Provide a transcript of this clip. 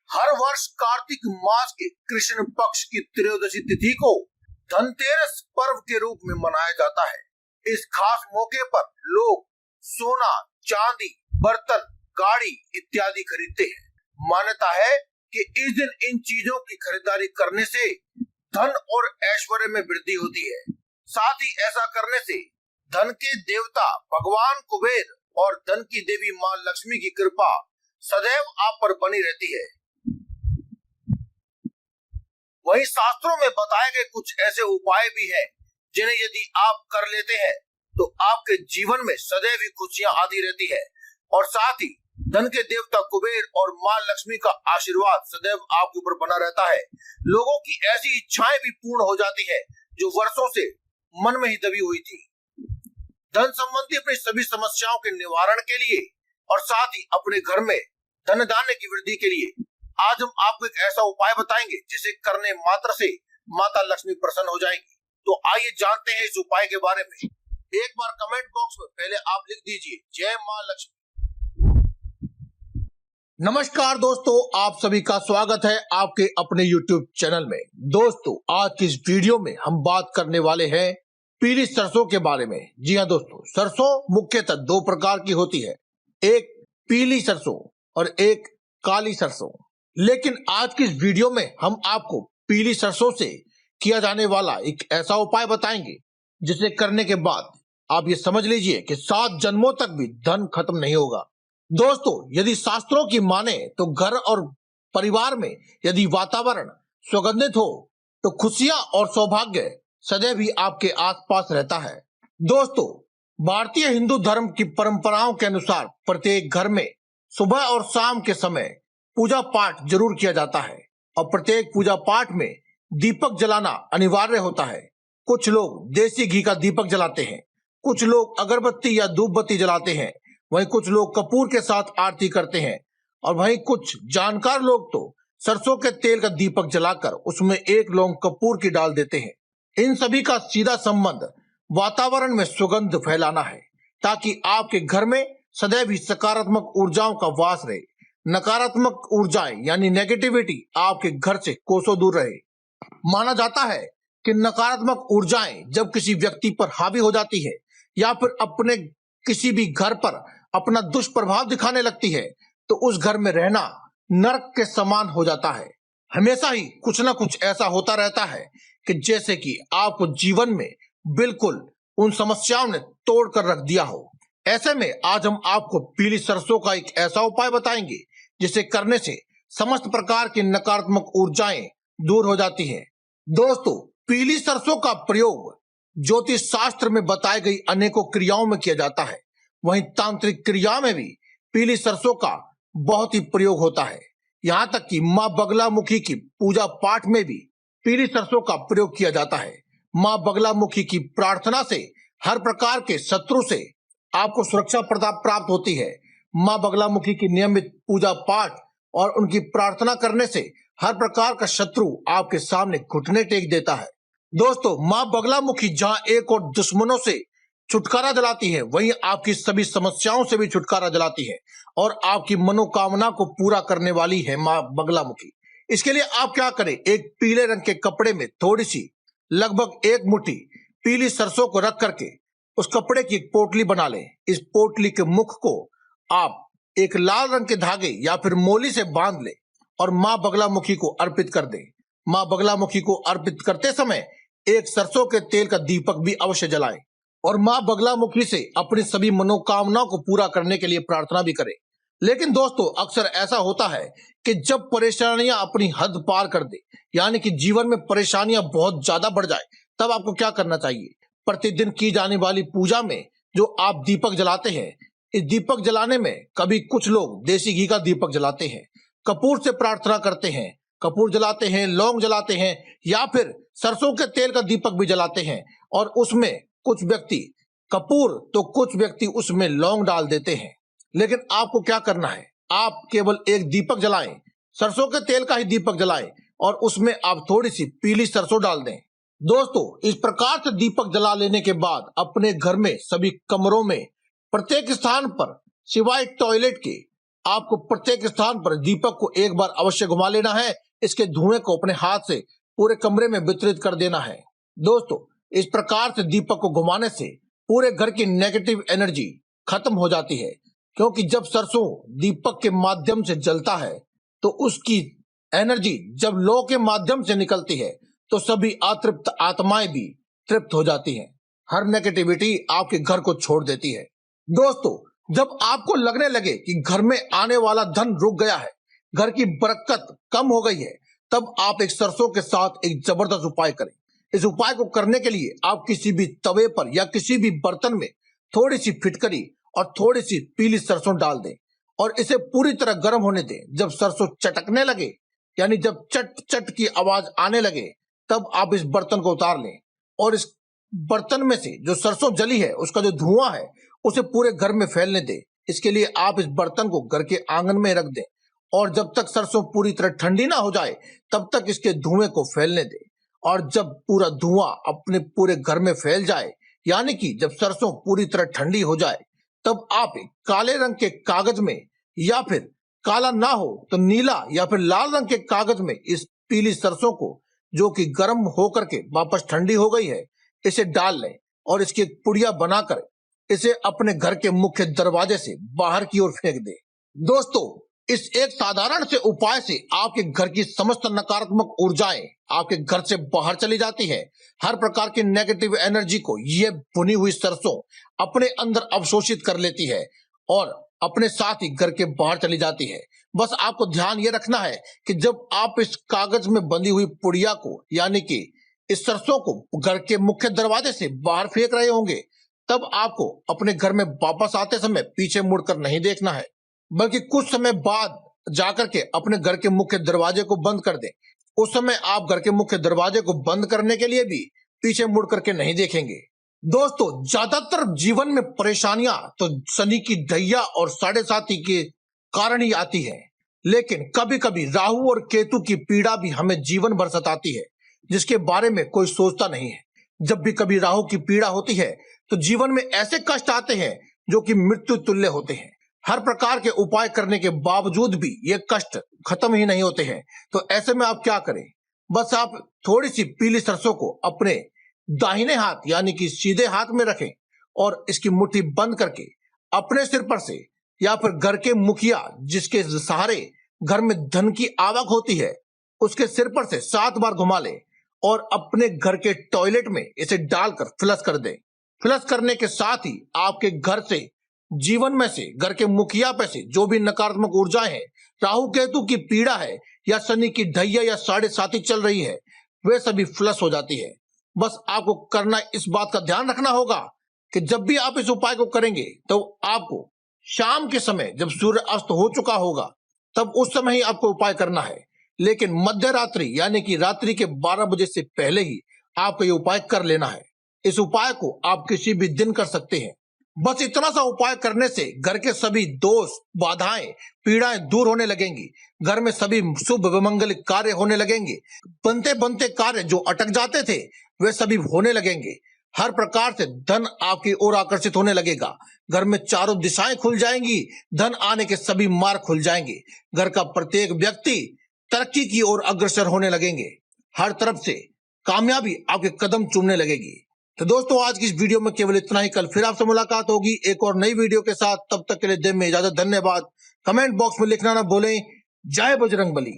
हर वर्ष कार्तिक मास के कृष्ण पक्ष की त्रयोदशी तिथि को धनतेरस पर्व के रूप में मनाया जाता है। इस खास मौके पर लोग सोना, चांदी, बर्तन, गाड़ी इत्यादि खरीदते हैं। मान्यता है कि इस दिन इन चीजों की खरीदारी करने से धन और ऐश्वर्य में वृद्धि होती है। साथ ही ऐसा करने से धन के देवता भगवान कुबेर और धन की देवी मां लक्ष्मी की कृपा सदैव आप पर बनी रहती है। वहीं शास्त्रों में बताए गए कुछ ऐसे उपाय भी हैं जिन्हें यदि आप कर लेते हैं तो आपके जीवन में सदैव ही खुशियां आती रहती है और साथ ही धन के देवता कुबेर और मां लक्ष्मी का आशीर्वाद सदैव आपके ऊपर बना रहता है। लोगों की ऐसी इच्छाएं भी पूर्ण हो जाती है जो वर्षों से मन में ही दबी हुई थी। धन संबंधी अपनी सभी समस्याओं के निवारण के लिए और साथ ही अपने घर में धन धान्य की वृद्धि के लिए आज हम आपको एक ऐसा उपाय बताएंगे जिसे करने मात्र से माता लक्ष्मी प्रसन्न हो जाएंगी। तो आइए जानते हैं इस उपाय के बारे में। एक बार कमेंट बॉक्स में पहले आप लिख दीजिए जय मां लक्ष्मी। नमस्कार दोस्तों, आप सभी का स्वागत है आपके अपने YouTube चैनल में। दोस्तों, आज की इस वीडियो में हम बात करने वाले हैं पीली सरसों के बारे में। जी हाँ दोस्तों, सरसों मुख्यतः दो प्रकार की होती है, एक पीली सरसों और एक काली सरसों। लेकिन आज की इस वीडियो में हम आपको पीली सरसों से किया जाने वाला एक ऐसा उपाय बताएंगे जिसे करने के बाद आप ये समझ लीजिए कि 7 जन्मों तक भी धन खत्म नहीं होगा। दोस्तों, यदि शास्त्रों की माने तो घर और परिवार में यदि वातावरण सुगंधित हो तो खुशियां और सौभाग्य सदैव ही आपके आसपास रहता है। दोस्तों, भारतीय हिंदू धर्म की परंपराओं के अनुसार प्रत्येक घर में सुबह और शाम के समय पूजा पाठ जरूर किया जाता है और प्रत्येक पूजा पाठ में दीपक जलाना अनिवार्य होता है। कुछ लोग देसी घी का दीपक जलाते हैं, कुछ लोग अगरबत्ती या धूप बत्ती जलाते हैं, वहीं कुछ लोग कपूर के साथ आरती करते हैं और वहीं कुछ जानकार लोग तो सरसों के तेल का दीपक जलाकर उसमें एक लौंग कपूर की डाल देते हैं। इन सभी का सीधा संबंध वातावरण में सुगंध फैलाना है ताकि आपके घर में सदैव ही सकारात्मक ऊर्जाओं का वास रहे। नकारात्मक ऊर्जाएं यानी नेगेटिविटी आपके घर से कोसों दूर रहे। माना जाता है कि नकारात्मक ऊर्जाएं जब किसी व्यक्ति पर हावी हो जाती है या फिर अपने किसी भी घर पर अपना दुष्प्रभाव दिखाने लगती है तो उस घर में रहना नरक के समान हो जाता है। हमेशा ही कुछ ना कुछ ऐसा होता रहता है कि जैसे कि आपको जीवन में बिल्कुल उन समस्याओं ने तोड़ कर रख दिया हो। ऐसे में आज हम आपको पीली सरसों का एक ऐसा उपाय बताएंगे जिसे करने से समस्त प्रकार की नकारात्मक ऊर्जाएं दूर हो जाती हैं। दोस्तों, पीली सरसों का प्रयोग ज्योतिष शास्त्र में बताई गई अनेकों क्रियाओं में किया जाता है। वहीं तांत्रिक क्रिया में भी पीली सरसों का बहुत ही प्रयोग होता है। यहाँ तक कि माँ बगलामुखी की पूजा पाठ में भी पीली सरसों का प्रयोग किया जाता है। माँ बगलामुखी की प्रार्थना से हर प्रकार के शत्रु से आपको सुरक्षा प्राप्त होती है। माँ बगलामुखी की नियमित पूजा पाठ और उनकी प्रार्थना करने से हर प्रकार का शत्रु आपके सामने घुटने टेक देता है। दोस्तों, माँ बगलामुखी जहाँ एक और दुश्मनों से छुटकारा दिलाती है वहीं आपकी सभी समस्याओं से भी छुटकारा दिलाती है और आपकी मनोकामना को पूरा करने वाली है माँ बगलामुखी। इसके लिए आप क्या करें, एक पीले रंग के कपड़े में थोड़ी सी लगभग 1 मुट्ठी पीली सरसों को रख करके उस कपड़े की एक पोटली बना लें। इस पोटली के मुख को आप एक लाल रंग के धागे या फिर मोली से बांध लें और माँ बगलामुखी को अर्पित कर दें। माँ बगलामुखी को अर्पित करते समय एक सरसों के तेल का दीपक भी अवश्य जलाएं और माँ बगलामुखी से अपनी सभी मनोकामनाओं को पूरा करने के लिए प्रार्थना भी करें। लेकिन दोस्तों, अक्सर ऐसा होता है कि जब परेशानियां अपनी हद पार कर दे यानी कि जीवन में परेशानियां बहुत ज्यादा बढ़ जाए, तब आपको क्या करना चाहिए? प्रतिदिन की जाने वाली पूजा में जो आप दीपक जलाते हैं, इस दीपक जलाने में कभी कुछ लोग देसी घी का दीपक जलाते हैं, कपूर से प्रार्थना करते हैं, कपूर जलाते हैं, लौंग जलाते हैं या फिर सरसों के तेल का दीपक भी जलाते हैं और उसमें कुछ व्यक्ति कपूर तो कुछ व्यक्ति उसमें लौंग डाल देते हैं। लेकिन आपको क्या करना है, आप केवल एक दीपक जलाएं, सरसों के तेल का ही दीपक जलाएं और उसमें आप थोड़ी सी पीली सरसों डाल दें। दोस्तों, इस प्रकार से दीपक जला लेने के बाद अपने घर में सभी कमरों में प्रत्येक स्थान पर सिवाय टॉयलेट के आपको प्रत्येक स्थान पर दीपक को एक बार अवश्य घुमा लेना है। इसके धुएं को अपने हाथ से पूरे कमरे में वितरित कर देना है। दोस्तों, इस प्रकार से दीपक को घुमाने से पूरे घर की नेगेटिव एनर्जी खत्म हो जाती है, क्योंकि जब सरसों दीपक के माध्यम से जलता है तो उसकी एनर्जी जब लौ के माध्यम से निकलती है तो सभी अतृप्त आत्माएं भी तृप्त हो जाती हैं। हर नेगेटिविटी आपके घर को छोड़ देती है। दोस्तों, जब आपको लगने लगे कि घर में आने वाला धन रुक गया है, घर की बरकत कम हो गई है, तब आप एक सरसों के साथ एक जबरदस्त उपाय करें। इस उपाय को करने के लिए आप किसी भी तवे पर या किसी भी बर्तन में थोड़ी सी फिटकरी और थोड़ी सी पीली सरसों डाल दें और इसे पूरी तरह गर्म होने दें। जब सरसों चटकने लगे, यानी जब चट चट की आवाज आने लगे, तब आप इस बर्तन को उतार लें और इस बर्तन में से जो सरसों जली है उसका जो धुआं है उसे पूरे घर में फैलने दें। इसके लिए आप इस बर्तन को घर के आंगन में रख दें और जब तक सरसों पूरी तरह ठंडी ना हो जाए तब तक इसके धुएं को फैलने दें। और जब पूरा धुआं अपने पूरे घर में फैल जाए, यानी कि जब सरसों पूरी तरह ठंडी हो जाए, तब आप काले रंग के कागज में या फिर काला ना हो तो नीला या फिर लाल रंग के कागज में इस पीली सरसों को, जो कि गर्म होकर के वापस ठंडी हो गई है, इसे डाल लें और इसकी एक पुड़िया बनाकर इसे अपने घर के मुख्य दरवाजे से बाहर की ओर फेंक दें। दोस्तों, इस एक साधारण से उपाय से आपके घर की समस्त नकारात्मक ऊर्जाएं आपके घर से बाहर चली जाती है। हर प्रकार की नेगेटिव एनर्जी को ये भुनी हुई सरसों अपने अंदर अवशोषित कर लेती है और अपने साथ ही घर के बाहर चली जाती है। बस आपको ध्यान ये रखना है कि जब आप इस कागज में बंधी हुई पुड़िया को, यानी कि इस सरसों को घर के मुख्य दरवाजे से बाहर फेंक रहे होंगे, तब आपको अपने घर में वापस आते समय पीछे मुड़कर नहीं देखना है, बल्कि कुछ समय बाद जाकर के अपने घर के मुख्य दरवाजे को बंद कर दें। उस समय आप घर के मुख्य दरवाजे को बंद करने के लिए भी पीछे मुड़ करके नहीं देखेंगे। दोस्तों, ज्यादातर जीवन में परेशानियां तो शनि की ढैया और 7.5 के कारण ही आती है, लेकिन कभी कभी राहु और केतु की पीड़ा भी हमें जीवन भर सताती है, जिसके बारे में कोई सोचता नहीं है। जब भी कभी राहु की पीड़ा होती है तो जीवन में ऐसे कष्ट आते हैं जो कि मृत्यु तुल्य होते हैं। हर प्रकार के उपाय करने के बावजूद भी ये कष्ट खत्म ही नहीं होते हैं। तो ऐसे में आप क्या करें? बस आप थोड़ी सी पीली सरसों को अपने दाहिने हाथ, यानी कि सीधे हाथ में रखें और इसकी मुट्ठी बंद करके अपने सिर पर से या फिर घर के मुखिया जिसके सहारे घर में धन की आवक होती है, उसके सिर पर से 7 बार घुमा लें और अपने घर के टॉयलेट में इसे डालकर फ्लश कर दें। फ्लश करने के साथ ही आपके घर से, जीवन में से, घर के मुखिया पे से जो भी नकारात्मक ऊर्जाएं हैं, राहु केतु की पीड़ा है या शनि की ढैया या 7.5 चल रही है, वे सभी फ्लश हो जाती है। बस आपको करना, इस बात का ध्यान रखना होगा कि जब भी आप इस उपाय को करेंगे तो आपको शाम के समय जब सूर्य अस्त हो चुका होगा तब उस समय ही आपको उपाय करना है, लेकिन मध्य रात्रि यानी कि रात्रि के 12 बजे से पहले ही आपको ये उपाय कर लेना है। इस उपाय को आप किसी भी दिन कर सकते हैं। बस इतना सा उपाय करने से घर के सभी दोष, बाधाएं, पीड़ाएं दूर होने लगेंगी। घर में सभी शुभ मंगल कार्य होने लगेंगे। बनते बनते कार्य जो अटक जाते थे वे सभी होने लगेंगे। हर प्रकार से धन आपकी ओर आकर्षित होने लगेगा। घर में चारों दिशाएं खुल जाएंगी। धन आने के सभी मार्ग खुल जाएंगे। घर का प्रत्येक व्यक्ति तरक्की की ओर अग्रसर होने लगेंगे। हर तरफ से कामयाबी आपके कदम चूमने लगेगी। तो दोस्तों, आज की इस वीडियो में केवल इतना ही। कल फिर आपसे मुलाकात होगी एक और नई वीडियो के साथ। तब तक के लिए दें में इजाजत। धन्यवाद। कमेंट बॉक्स में लिखना ना भूलें। जय बजरंगबली।